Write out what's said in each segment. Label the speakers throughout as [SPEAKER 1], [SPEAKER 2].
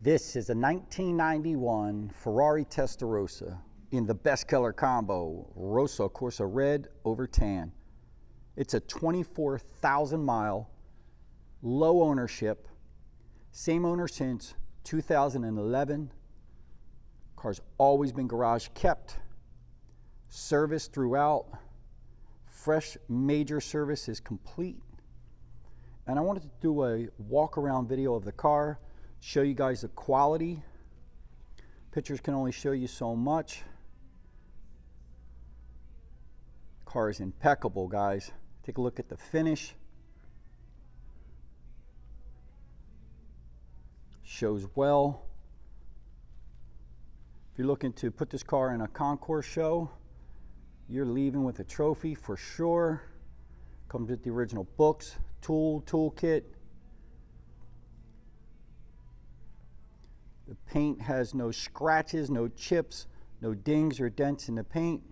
[SPEAKER 1] This is a 1991 Ferrari Testarossa in the best color combo, Rosso Corsa Red over Tan. It's a 24,000 mile, low ownership, same owner since 2011. Car's always been garage kept, serviced throughout, fresh major service is complete. And I wanted to do a walk around video of the car, show you guys the quality. Pictures can only show you so much. Car is impeccable, guys. Take a look at the finish. Shows well. If you're looking to put this car in a concourse show, you're leaving with a trophy for sure. Comes with the original books, toolkit. The paint has no scratches, no chips, no dings or dents in the paint.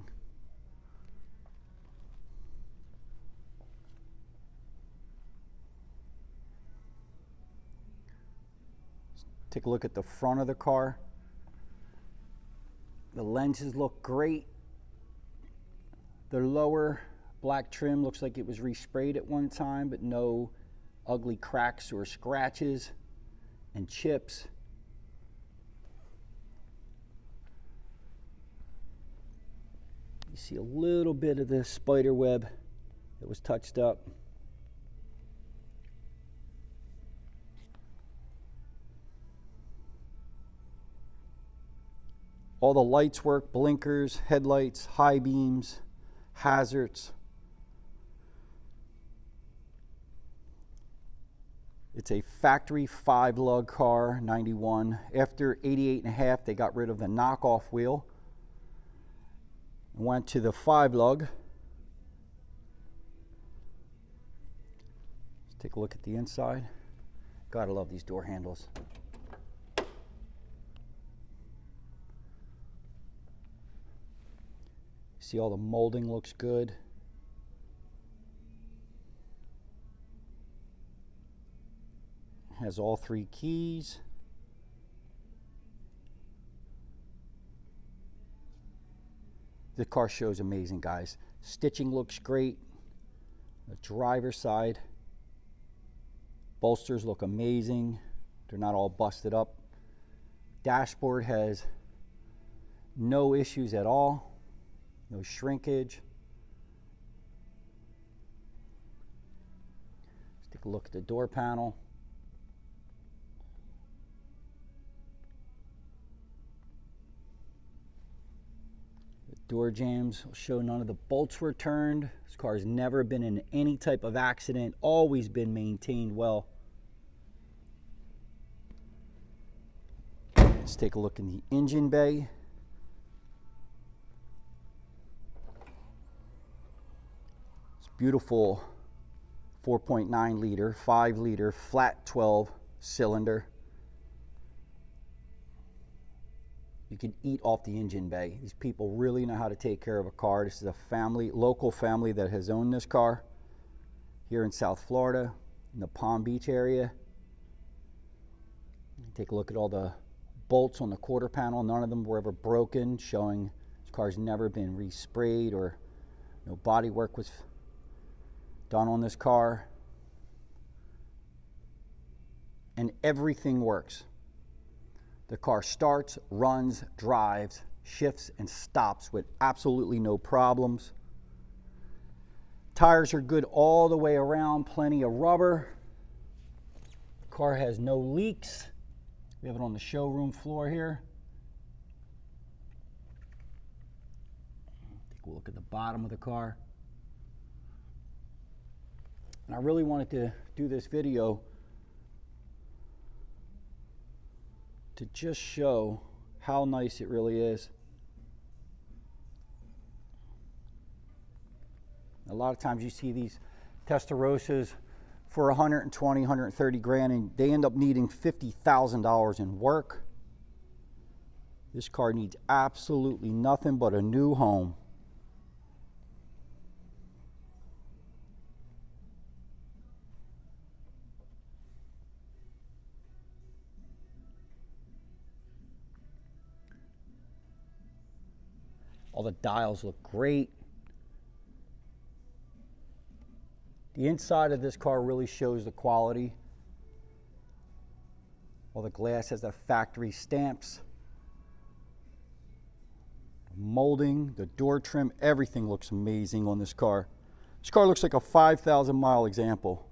[SPEAKER 1] Take a look at the front of the car. The lenses look great. The lower black trim looks like it was resprayed at one time, but no ugly cracks or scratches and chips. You see a little bit of the spider web that was touched up. All the lights work, blinkers, headlights, high beams, hazards. It's a factory 5-lug car, 91. After 88.5, they got rid of the knockoff wheel. Went to the 5-lug. Let's take a look at the inside. Gotta love these door handles. See, all the molding looks good. Has all 3 keys. The car shows amazing, guys. Stitching looks great. The driver's side bolsters look amazing. They're not all busted up. Dashboard has no issues at all. No shrinkage. Let's take a look at the door panel. The door jambs will show none of the bolts were turned. This car has never been in any type of accident, always been maintained well. Let's take a look in the engine bay. Beautiful 4.9 liter, 5 liter, flat 12 cylinder. You can eat off the engine bay. These people really know how to take care of a car. This is a family, local family that has owned this car here in South Florida, in the Palm Beach area. Take a look at all the bolts on the quarter panel. None of them were ever broken, showing this car's never been resprayed or no body work was done on this car. And everything works. The car starts, runs, drives, shifts, and stops with absolutely no problems. Tires are good all the way around, plenty of rubber. The car has no leaks. We have it on the showroom floor here. Take a look at the bottom of the car. And I really wanted to do this video to just show how nice it really is. A lot of times you see these Testarossas for 120, 130 grand and they end up needing $50,000 in work. This car needs absolutely nothing but a new home. All the dials look great. The inside of this car really shows the quality. All the glass has the factory stamps. Molding, the door trim, everything looks amazing on this car. This car looks like a 5,000 mile example.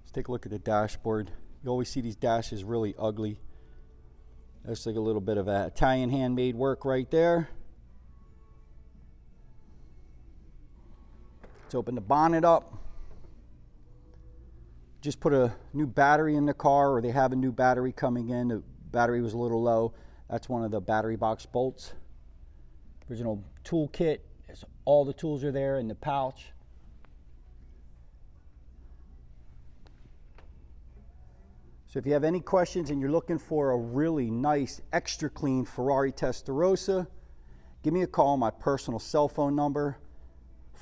[SPEAKER 1] Let's take a look at the dashboard. You always see these dashes really ugly. That's like a little bit of Italian handmade work right there. Let's open the bonnet up. Just put a new battery in the car, or they have a new battery coming in. The battery was a little low. That's one of the battery box bolts. Original tool kit. All the tools are there in the pouch. So if you have any questions and you're looking for a really nice, extra clean Ferrari Testarossa, give me a call. My personal cell phone number,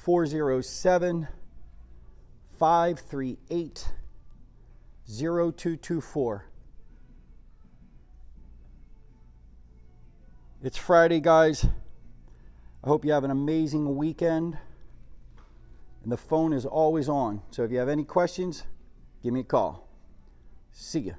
[SPEAKER 1] 407-538-0224. It's Friday, guys. I hope you have an amazing weekend. And the phone is always on. So if you have any questions, give me a call. See ya.